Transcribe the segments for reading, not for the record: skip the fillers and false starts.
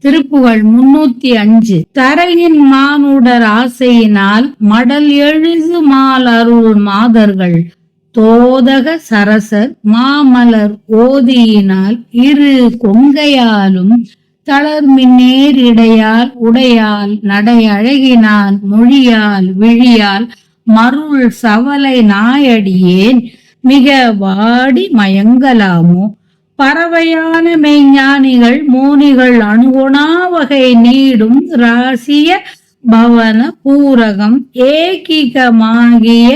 திருப்புகழ் 305. தரையின் மானுடர் ஆசையினால் மடல் எழுது மால் அருள் மாதர்கள் தோதக சரசர் மாமலர் ஓதியினால் இரு கொங்கையாலும் தளர்மின்னேர் இடையால் உடையால் நடை அழகினால் மொழியால் விழியால் மருள் சவலை நாயடியேன் மிக வாடி மயங்கலாமோ. பறவையான மெய்ஞானிகள் மோனிகள் அணுகுணா வகை நீடும் ராசிய பவன பூரகம் ஏகிகமாகிய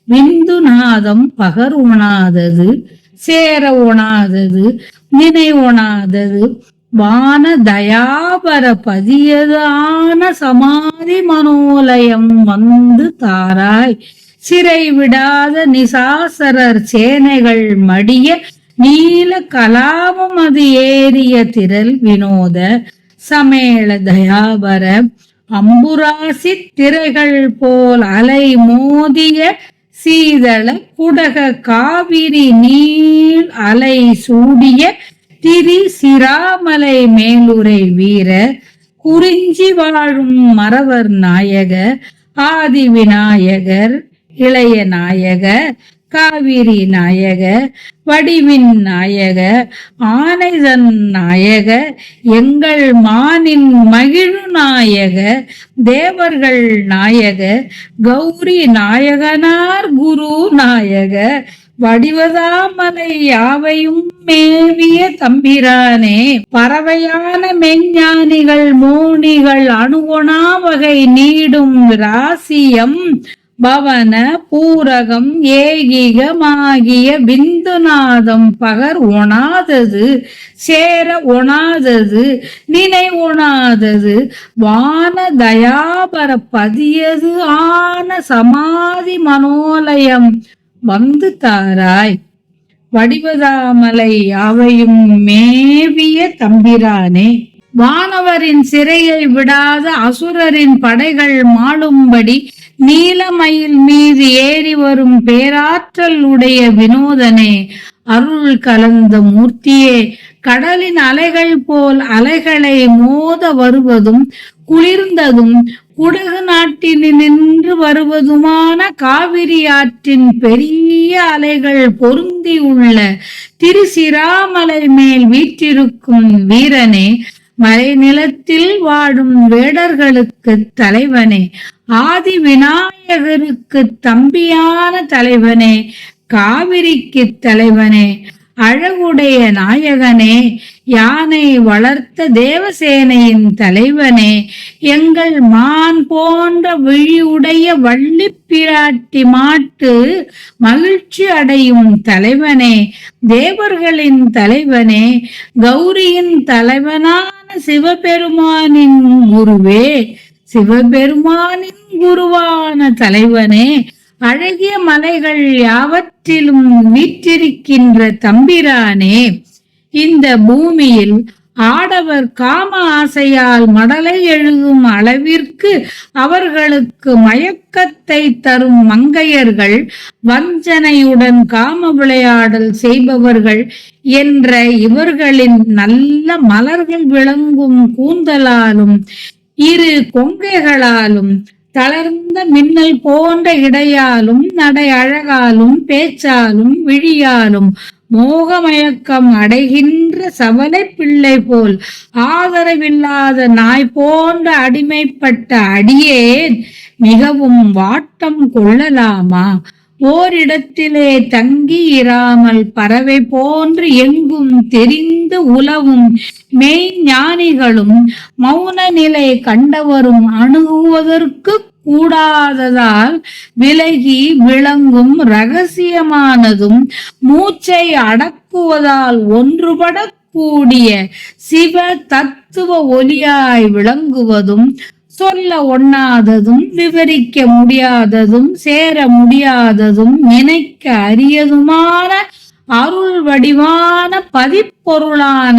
விந்துநாதம் பகர் உணாதது சேர உணாதது நினை உணாதது வான தயாபர பதியது ஆன சமாதி மனோலயம் வந்து தாராய். சிறை விடாத நிசாசரர் சேனைகள் மடிய நீல கலாபம் அது ஏறிய திரள் வினோத சமேள தயாபர அம்புராசி திரைகள் போல் அலை மோதிய சீதள குடக காவிரி நீள் அலை சூடிய திரி சிராமலை மேலுரை வீர குறிஞ்சி வாழும் மறவர் நாயக ஆதி விநாயகர் இளைய நாயக காவிரி நாயக வடிவின் நாயக ஆனைதன் நாயக எங்கள் மானின் மகிழு நாயக தேவர்கள் நாயக கௌரி நாயகனார் குரு நாயக வடிவதாமலை யாவையும் மேவிய தம்பிரானே. பறவையான மெஞ்ஞானிகள் மோனிகள் அணுகுணா வகை நீடும் ராசியம் பவன பூரகம் ஏகிகமாகிய விந்துநாதம் பகர் உணாதது சேர உணாதது நினை உணாதது வான தயாபர பதியது ஆன சமாதி மனோலயம் வந்து தாராய். வடிவதாமலை யாவையும் மேவிய தம்பிரானே. வானவரின் சிறையை விடாத அசுரரின் படைகள் மாளும்படி நீலமயில் மீது ஏறி வரும் பேராற்றல் உடைய வினோதனே அருள் கலந்த மூர்த்தியே. கடலின் அலைகள் போல் அலைகளை மோத வருவதும் குளிர்ந்ததும் குடகு நாட்டினின்று வருவதுமான காவிரி ஆற்றின் பெரிய அலைகள் பொருந்தி உள்ள திருசிராமலை மேல் வீற்றிருக்கும் வீரனே. மலை நிலத்தில் வாடும் வேடர்களுக்கு தலைவனே ஆதி விநாயகருக்கு தம்பியான தலைவனே காவிரிக்கு தலைவனே அழகுடைய நாயகனே யானை வளர்த்த தேவசேனையின் தலைவனே எங்கள் மான் போன்ற விழியுடைய வள்ளி பிராட்டி மாட்டு மகிழ்ச்சி அடையும் தலைவனே தேவர்களின் தலைவனே கௌரியின் தலைவனான சிவபெருமானின் குருவே சிவபெருமானின் குருவான தலைவனே அழகிய மலைகள் யாவற்றிலும் வீற்றிருக்கின்ற தம்பிரானே. இந்த பூமியில் ஆடவர் காம ஆசையால் மடலை எழுதும் அளவிற்கு அவர்களுக்கு மயக்கத்தை தரும் மங்கையர்கள் வஞ்சனையுடன் காம விளையாடல் செய்பவர்கள் என்ற இவர்களின் நல்ல மலர்கள் விளங்கும் கூந்தலாலும் இரு கொங்கைகளாலும் தளர்ந்த மின்னல் போன்ற இடையாலும் நடை அழகாலும் பேச்சாலும் விழியாலும் மோகமயக்கம் அடைகின்ற சவலை பிள்ளை போல் ஆதரவில்லாத நாய் போன்ற அடிமைப்பட்ட அடியேன் மிகவும் வாட்டம் கொள்ளலாமா. ஓரிடத்திலே தங்கி இராமல் பறவை போன்று எங்கும் தெரிந்து உலவும் மெய்ஞானிகளும் மௌன நிலை கண்டவரும் அணுகுவதற்கு கூடாததால் விலகி விளங்கும் இரகசியமானதும் மூச்சை அடக்குவதால் ஒன்றுபட கூடிய சிவ தத்துவ ஒலியாய் விளங்குவதும் சொல்ல ஒண்ணாததும் விவரிக்க முடியாததும் சேர முடியாததும் நினைக்க அரியதுமான அருள் வடிவான பதிப்பொருளான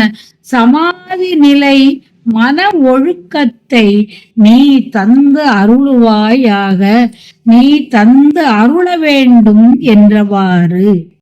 சமாதி நிலை மன ஒழுக்கத்தை நீ தந்து அருளுவாயாக. நீ தந்து அருள வேண்டும் என்றவாறு